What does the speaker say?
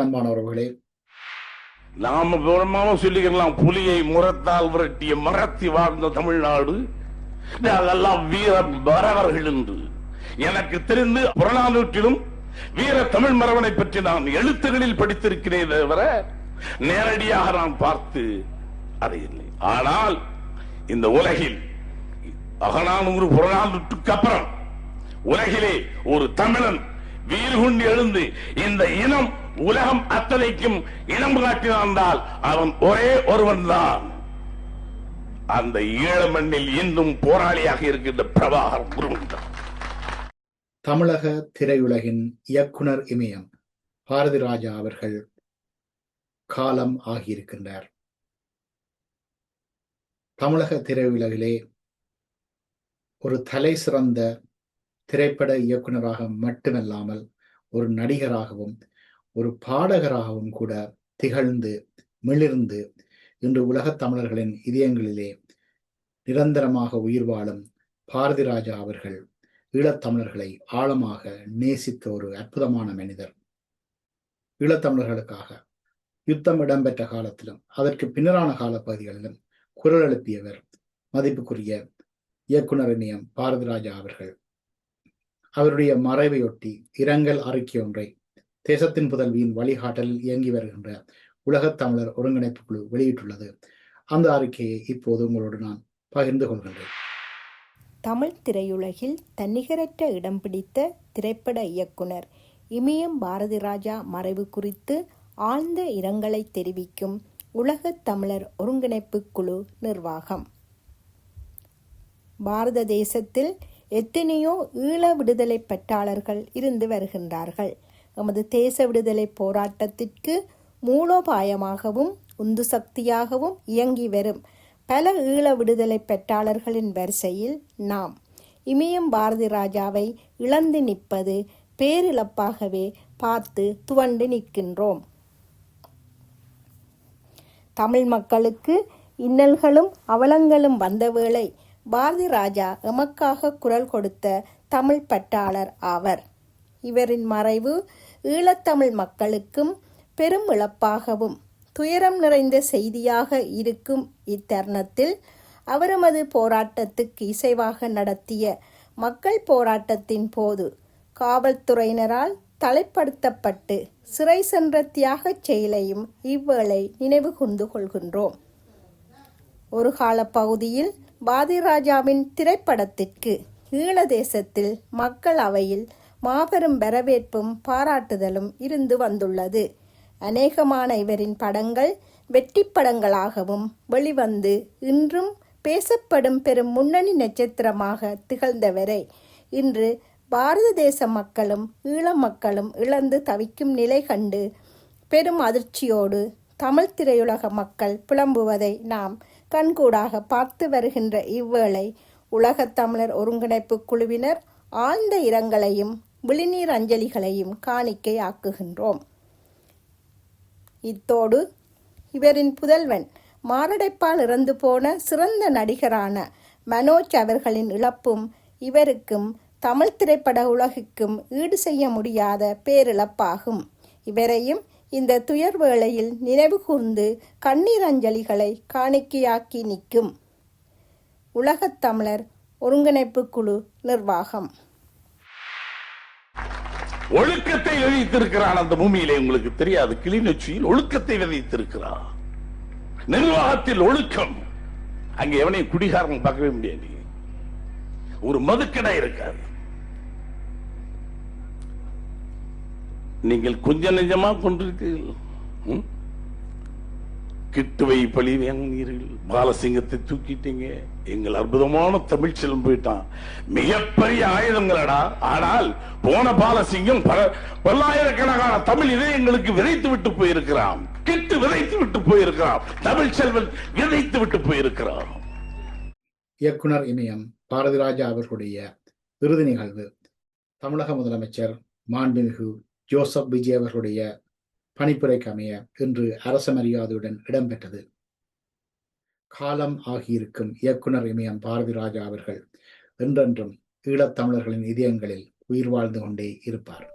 வணக்கம் அன்பானவர்களே. நாம சொல்லிக்கலாம், புலியை முரத்தால் விரட்டிய மரத்தி வாழ்ந்த தமிழ்நாடு, அதெல்லாம் வீர மறவர்கள் என்று. எனக்கு தெரிந்து புறநானூற்றிலும் வீர தமிழ் மரவனை பற்றி நான் எழுத்துகளில் படித்திருக்கிறேன் தவிர நேரடியாக நான் பார்த்து அறியவில்லை. ஆனால் இந்த உலகில் அகநானூறு புறநானூற்றுக்கு அப்புறம் உலகிலே ஒரு தமிழன் வீறு கொண்டு எழுந்து இந்த இனம் உலகம் அத்தனைக்கும் இனம் காட்டினால் அவன் ஒரே ஒருவன் தான். அந்த ஈழ மண்ணில் இன்னும் போராளியாக இருக்கின்ற பிரபாகர் குருவின். தமிழக திரையுலகின் இயக்குனர் இமயம் பாரதி ராஜா அவர்கள் காலம் ஆகியிருக்கின்றார். தமிழக திரையுலகிலே ஒரு தலை சிறந்த திரைப்பட இயக்குனராக மட்டுமல்லாமல் ஒரு நடிகராகவும் ஒரு பாடகராகவும் கூட திகழ்ந்து மிளிர்ந்து இன்று உலகத் தமிழர்களின் இதயங்களிலே நிரந்தரமாக உயிர் வாழும் பாரதி ராஜா அவர்கள் ஈழத்தமிழர்களை ஆழமாக நேசித்த ஒரு அற்புதமான மனிதர். ஈழத்தமிழர்களுக்காக யுத்தம் இடம்பெற்ற காலத்திலும் அதற்கு பின்னரான காலப்பகுதிகளிலும் குரல் எழுப்பியவர் மதிப்புக்குரிய இயக்குனர் இமயம் பாரதி ராஜா அவர்கள். அவருடைய மறைவையொட்டி இரங்கல் அறிக்கை ஒன்றை தேசத்தின் புதல்வியின் வழிகாட்டலில் இயங்கி வருகின்ற உலகத் தமிழர் ஒருங்கிணைப்பு குழு வெளியிட்டுள்ளது. அந்த அறிக்கையை இப்போது உங்களோடு நான் பகிர்ந்து கொள்கின்றேன். தமிழ் திரையுலகில் தன்னிகரற்ற இடம் பிடித்த திரைப்பட இயக்குனர் இமயம் பாரதி ராஜா மறைவு குறித்து ஆழ்ந்த இரங்கலை தெரிவிக்கும் உலகத் தமிழர் ஒருங்கிணைப்பு குழு நிர்வாகம். பாரத தேசத்தில் எத்தனையோ ஈழ விடுதலை பற்றாளர்கள் இருந்து வருகின்றார்கள். எமது தேச விடுதலை போராட்டத்திற்கு மூலோபாயமாகவும் உந்து சக்தியாகவும் இயங்கி வரும் பல ஈழ விடுதலை பெற்றாளர்களின் வரிசையில் நாம் இமயம் பாரதி ராஜாவை இழந்து நிற்பது பேரிழப்பாகவே பார்த்து துவண்டு நிற்கின்றோம். தமிழ் மக்களுக்கு இன்னல்களும் அவலங்களும் வந்த வேளை பாரதி ராஜா எமக்காக குரல் கொடுத்த தமிழ் பற்றாளர் ஆவர். இவரின் மறைவு ஈழத்தமிழ் மக்களுக்கும் பெரும் இழப்பாகவும் துயரம் நிறைந்த செய்தியாக இருக்கும் இத்தருணத்தில் அவரது போராட்டத்துக்கு இசைவாக நடத்திய மக்கள் போராட்டத்தின் போது காவல்துறையினரால் தலைப்படுத்தப்பட்டு சிறை சென்ற தியாகச் செயலையும் இவ்வேளை நினைவு கூர்ந்து கொள்கின்றோம். ஒரு கால பகுதியில் பாரதிராஜாவின் திரைப்படத்திற்கு ஈழ தேசத்தில் மக்கள் அவையில் மாபெரும் வரவேற்பும் பாராட்டுதலும் இருந்து வந்துள்ளது. அநேகமான இவரின் படங்கள் வெற்றி படங்களாகவும் வெளிவந்து இன்றும் பேசப்படும் பெரும் முன்னணி நட்சத்திரமாக திகழ்ந்தவரை இன்று பாரத தேச மக்களும் ஈழ மக்களும் இழந்து தவிக்கும் நிலை கண்டு பெரும் அதிர்ச்சியோடு தமிழ் திரையுலக மக்கள் புலம்புவதை நாம் கண்கூடாக பார்த்து வருகின்ற இவ்வேளை உலகத் தமிழர் ஒருங்கிணைப்பு குழுவினர் ஆழ்ந்த இரங்கலையும் விழிநீர் அஞ்சலிகளையும் காணிக்கை ஆக்குகின்றோம். இத்தோடு இவரின் புதல்வன் மாரடைப்பால் இறந்து போன சிறந்த நடிகரான மனோஜ் அவர்களின் இழப்பும் இவருக்கும் தமிழ் திரைப்பட உலகுக்கும் ஈடு செய்ய முடியாத பேரிழப்பாகும். இவரையும் இந்த துயர் வேளையில் நினைவு கூர்ந்து கண்ணீர் அஞ்சலிகளை காணிக்கையாக்கி நிற்கும் உலகத் தமிழர் ஒருங்கிணைப்பு குழு நிர்வாகம். ஒழுக்கத்தை விதைத்திருக்கிறான் அந்த பூமியிலே. உங்களுக்கு தெரியாது, கிளிநொச்சியில் ஒழுக்கத்தை விதைத்திருக்கிறான். நிர்வாகத்தில் ஒழுக்கம். அங்க எவனையும் குடிகாரன் பார்க்கவே முடியாது. ஒரு மதுக்கடை இருக்காது. நீங்கள் கொஞ்சம் நெஞ்சமா கொண்டிருக்கிறீர்கள். கிட்டுவை பழி வாங்கினீர்கள். பாலசிங்கத்தை தூக்கிட்டீங்க. எங்கள் அற்புதமான தமிழ் செல்வம் போயிட்டான். மிகப்பெரிய ஆயுதங்களடா. ஆனால் போன பாலசிங்கம் பல்லாயிரக்கணக்கான தமிழ் இதயங்களுக்கு விதைத்து விட்டு போயிருக்கிறான். கிட்டு விதைத்து விட்டு போயிருக்கிறான். தமிழ் செல்வன் விதைத்து விட்டு போயிருக்கிறான். இயக்குனர் இமயம் பாரதி ராஜா அவர்களுடைய விருது நிகழ்வு தமிழக முதலமைச்சர் மாண்புமிகு ஜோசப் விஜய் அவர்களுடைய பணிப்புரைக்கு அமைய இன்று அரச மரியாதையுடன் இடம்பெற்றது. காலம் ஆகியிருக்கும் இயக்குனர் இமயம் பாரதி ராஜா அவர்கள் என்றென்றும் ஈழத்தமிழர்களின் இதயங்களில் உயிர் வாழ்ந்து கொண்டே இருப்பார்.